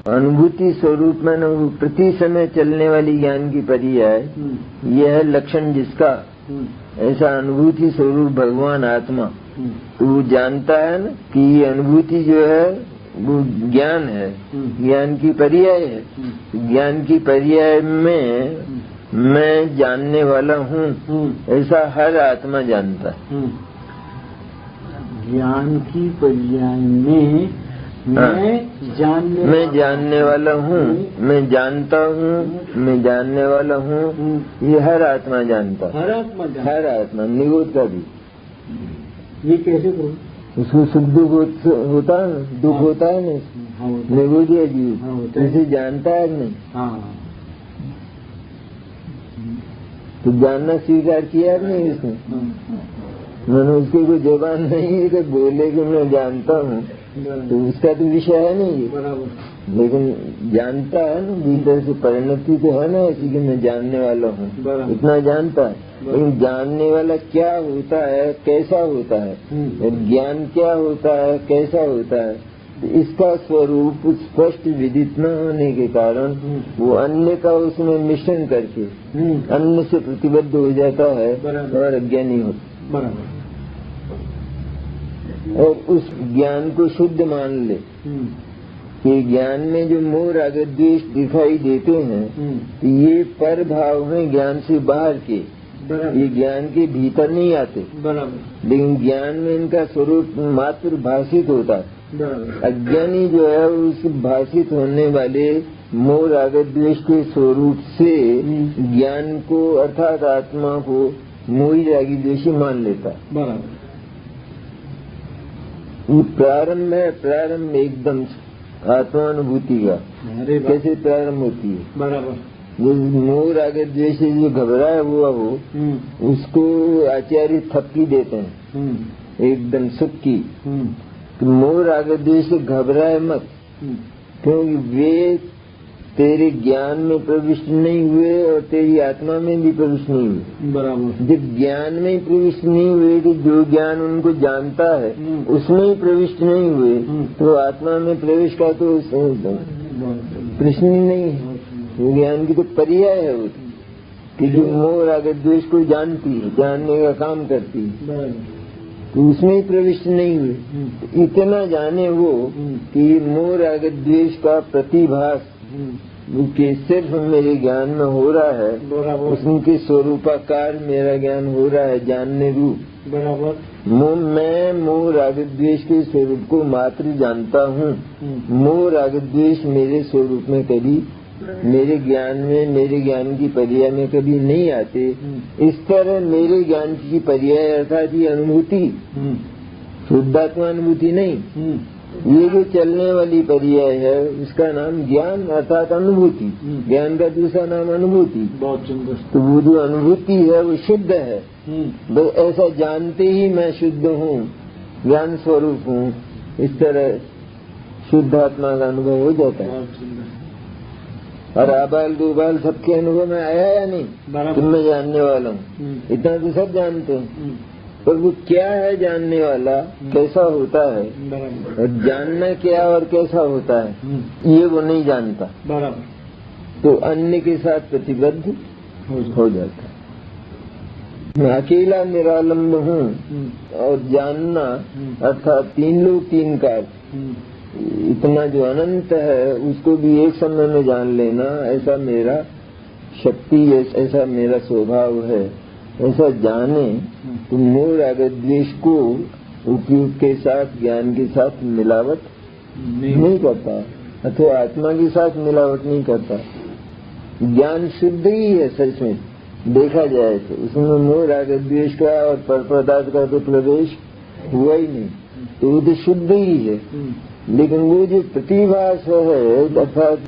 अनुभूति स्वरूप में न प्रति समय चलने वाली ज्ञान की पर्याय, यह है लक्षण जिसका, ऐसा अनुभूति स्वरूप भगवान आत्मा। तो वो जानता है न कि ये अनुभूति जो है वो ज्ञान है, ज्ञान की पर्याय है। ज्ञान की पर्याय में मैं जानने वाला हूँ, ऐसा हर आत्मा जानता है। ज्ञान की पर्याय में मैं जानने वाला हूँ, मैं जानता हूँ, मैं जानने वाला हूँ, ये हर आत्मा जानता है। हर आत्मा निगोद का भी। ये कैसे करूँ? उसको सुख दुख होता है, दुख होता है ना, निगोदिया जीव इसे जानता है नहीं। तो जानना स्वीकार किया नहीं इसने। मैंने उसकी कोई जबान नहीं है कि बोले कि मैं जानता हूँ, तो उसका तो विषय है नहीं, लेकिन जानता है ना, भीतर से परिणति तो है ना ऐसी कि मैं जानने वाला हूँ, इतना जानता है। लेकिन जानने वाला क्या होता है, कैसा होता है, ज्ञान क्या होता है, कैसा होता है, तो इसका स्वरूप स्पष्ट विदित न होने के कारण वो अन्य का उसमें मिश्रण करके अन्य से प्रतिबद्ध हो जाता है और अज्ञानी होता। और उस ज्ञान को शुद्ध मान ले कि ज्ञान में जो मोह राग द्वेष दिखाई देते हैं, तो ये पर भाव हैं ज्ञान से बाहर के, ये ज्ञान के भीतर नहीं आते। लेकिन ज्ञान में इनका स्वरूप मात्र भाषित होता है। अज्ञानी जो है उस भाषित होने वाले मोह राग द्वेष के स्वरूप से ज्ञान को अर्थात आत्मा को मोही रागी द्वेषी मान लेता है। ये प्रारंभ है, प्रारंभ एकदम आत्मानुभूति का। कैसे प्रारंभ होती है? जो मोह राग द्वेष से जो घबराया हुआ हो, उसको आचार्य थपकी देते हैं एकदम सुख की। तो मोह राग द्वेष से घबराए मत, क्योंकि वे तेरे ज्ञान में प्रविष्ट नहीं हुए और तेरी आत्मा में भी प्रविष्ट नहीं हुए। जब ज्ञान में ही प्रविष्ट नहीं हुए कि जो ज्ञान उनको जानता है उसमें ही प्रविष्ट नहीं हुए, तो आत्मा में प्रवेश का तो प्रश्न ही नहीं है। ज्ञान की तो पर्याय है वो कि जो मोह राग द्वेष को जानती है, जानने का काम करती है, तो उसमें ही प्रविष्ट नहीं हुए। इतना जाने वो कि मोह राग द्वेष का प्रतिभास कि सिर्फ मेरे ज्ञान में हो रहा है, उसके स्वरूपाकार मेरा ज्ञान हो रहा है जानने रूप। मैं मोह राग द्वेष के स्वरूप को मात्र जानता हूँ। मोह राग द्वेष मेरे स्वरूप में कभी, मेरे ज्ञान में, मेरे ज्ञान की पर्याय में कभी नहीं आते। इस तरह मेरे ज्ञान की पर्याय अर्थात ये अनुभूति, शुद्धात्मा अनुभूति नहीं, ये जो चलने वाली पर्याय है उसका नाम ज्ञान अर्थात अनुभूति। ज्ञान का दूसरा नाम अनुभूति। बहुत सुंदर। तो वो जो अनुभूति है वो शुद्ध है। तो ऐसा जानते ही मैं शुद्ध हूँ, ज्ञान स्वरूप हूँ, इस तरह शुद्ध आत्मा का अनुभव हो जाता है। और आबाल दुबाल सबके अनुभव में आया या नहीं? तुम मैं जानने वाला हूँ, इतना तो सब जानते हैं। पर वो क्या है जानने वाला, कैसा होता है, और जानना क्या और कैसा होता है, ये वो नहीं जानता। तो अन्य के साथ प्रतिबद्ध हो जाता है। मैं अकेला निरालंब हूँ, और जानना अर्थात तीन लोग तीन कार्य, इतना जो अनंत है उसको भी एक समय में जान लेना, ऐसा मेरा शक्ति, ऐसा मेरा स्वभाव है। ऐसा जाने तो मोह राग द्वेष को उपयोग के साथ, ज्ञान के साथ मिलावट नहीं करता, अथवा आत्मा के साथ मिलावट नहीं करता। ज्ञान शुद्ध ही है सच में देखा जाए तो, उसमें मोह राग द्वेष का और पर पदार्थ का तो प्रवेश हुआ ही नहीं, तो वो तो शुद्ध ही है। लेकिन वो जो प्रतिभास है अर्थात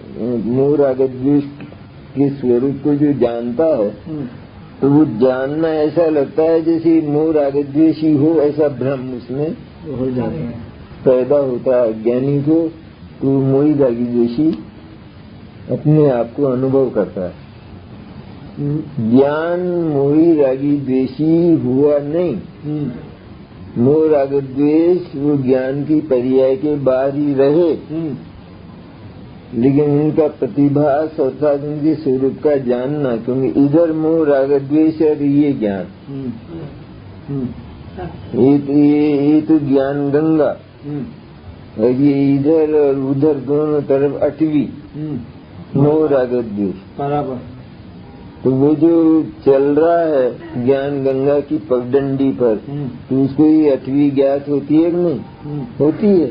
मोह राग द्वेष के स्वरूप को जो जानता है, तो वो जानना ऐसा लगता है जैसे मोह राग द्वेष ही हो, ऐसा भ्रम उसमें हो जाता है, पैदा होता है ज्ञानी को। तो मोही रागी द्वेषी अपने आप को अनुभव करता है। ज्ञान मोही रागी द्वेषी हुआ नहीं, मोह राग द्वेष वो ज्ञान की पर्याय के बाहर ही रहे, लेकिन इनका प्रतिभास अर्थात इनके स्वरूप का जानना, क्योंकि इधर मोह राग द्वेष और ये ज्ञान, ये तो ज्ञान गंगा, और ये इधर और उधर दोनों तरफ अटवी मोह राग द्वेष बराबर। तो वो जो चल रहा है ज्ञान गंगा की पगडंडी पर, तो उसको ही अटवी ज्ञात होती है कि नहीं? होती है।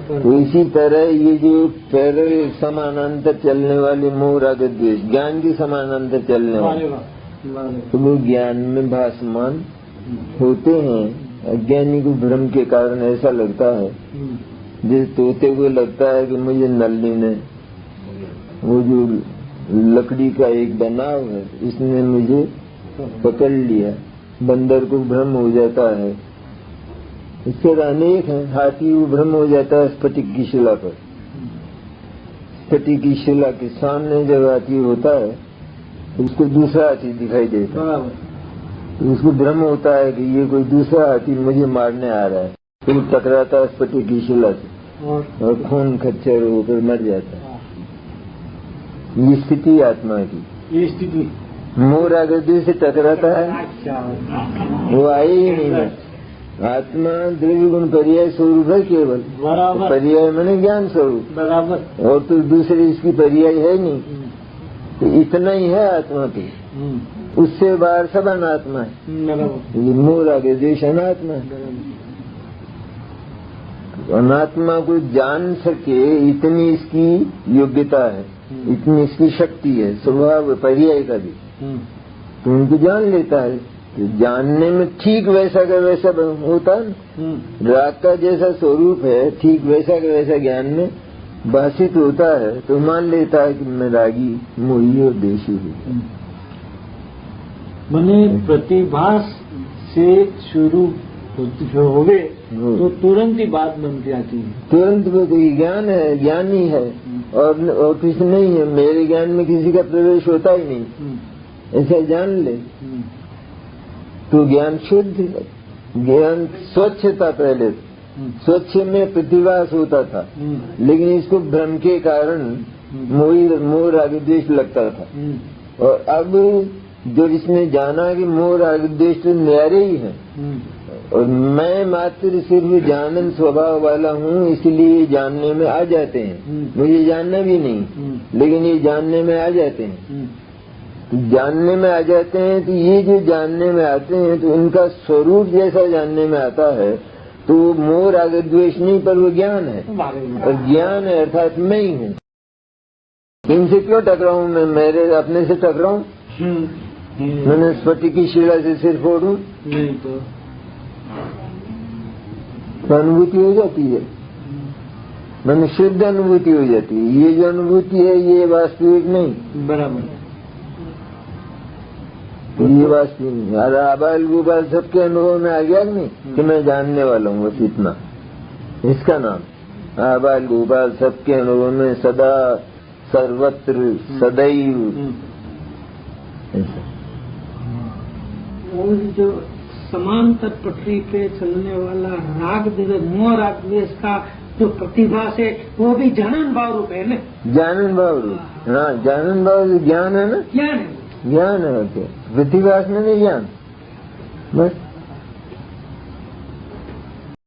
तो इसी तरह ये जो पैरल समानांतर चलने वाले मोह राग द्वेष ज्ञान की समानांतर चलने वाले, तो वो ज्ञान में भासमान होते हैं। अज्ञानी को भ्रम के कारण ऐसा लगता है, जैसे तोते को लगता है कि मुझे नल्ली ने वो जो लकड़ी का एक बनाव है इसने मुझे पकड़ लिया। बंदर को भ्रम हो जाता है। इससे अनेक है। हाथी को भ्रम हो जाता है स्फटिक की शिला पर। स्फटिक की शिला के सामने जब हाथी होता है उसको दूसरा हाथी दिखाई देता है, तो उसको भ्रम होता है कि ये कोई दूसरा हाथी मुझे मारने आ रहा है। तो टकराता है स्फटिक की शिला से और खून खच्चर होकर मर जाता है। ये स्थिति आत्मा की, ये स्थिति मोह राग द्वेष से टकराता है, वो आए ही नहीं है। आत्मा द्रव्य गुण पर्याय स्वरूप है केवल, बराबर। पर्याय मैंने ज्ञान स्वरूप, बराबर। और तो दूसरे इसकी पर्याय है नहीं। तो इतना ही है आत्मा की, उससे बाहर सब अनात्मा है। ये मोह राग द्वेष अनात्मा है। अनात्मा को जान सके इतनी इसकी योग्यता है, इतनी इसकी शक्ति है, स्वभाव पर्याय का भी, तो उनको जान लेता है। तो जानने में ठीक वैसा का वैसा होता है। राग का जैसा स्वरूप है ठीक वैसा का वैसा ज्ञान में भाषित होता है, तो मान लेता है कि मैं रागी मोही और देशी हूँ। मैंने प्रतिभास से शुरू हो गए तो तुरंत ही बात बन जाती है। तुरंत वो तो ज्ञान है, ज्ञानी है और कुछ नहीं है। मेरे ज्ञान में किसी का प्रवेश होता ही नहीं, ऐसा जान ले। तो ज्ञान शुद्ध, ज्ञान स्वच्छ था। पहले स्वच्छ में प्रतिभास होता था, लेकिन इसको भ्रम के कारण मोह राग द्वेष लगता था। और अब जो इसने जाना कि मोह राग द्वेष तो न्यारे ही है, और मैं मात्र सिर्फ जानन स्वभाव वाला हूँ, इसलिए जानने में आ जाते हैं। मुझे जानना भी नहीं, लेकिन ये जानने में आ जाते हैं। तो जानने में आ जाते हैं, तो ये जो जानने में आते हैं तो इनका स्वरूप जैसा जानने में आता है, तो मोह राग द्वेष नहीं पर वो ज्ञान है, और ज्ञान है अर्थात मैं ही हूँ। इनसे क्यों टकराऊं मैं? मेरे अपने से टकराऊं? मैंने स्फटिक की शिला से सिर फोड़ूं? नहीं तो अनुभूति हो जाती है, मैंने शुद्ध अनुभूति हो जाती है। ये जो अनुभूति है ये वास्तविक नहीं। बराबर। ये वास्तविक नहीं। अरे आबाल गुबाल सबके अनुभव में आ गया नहीं कि मैं जानने वाला हूँ, बस इतना इसका नाम आबाल गुबाल सबके अनुभव में सदा सर्वत्र सदैव। और जो समांतर पटरी पे चलने वाला राग मोह राग द्वेष का जो प्रतिभा से वो भी जानन भाव रूप है ना? जानन भाव रूप, हाँ जानन भाव ज्ञान है ना? ज्ञान है, ज्ञान है। प्रतिभास में नहीं ज्ञान, बस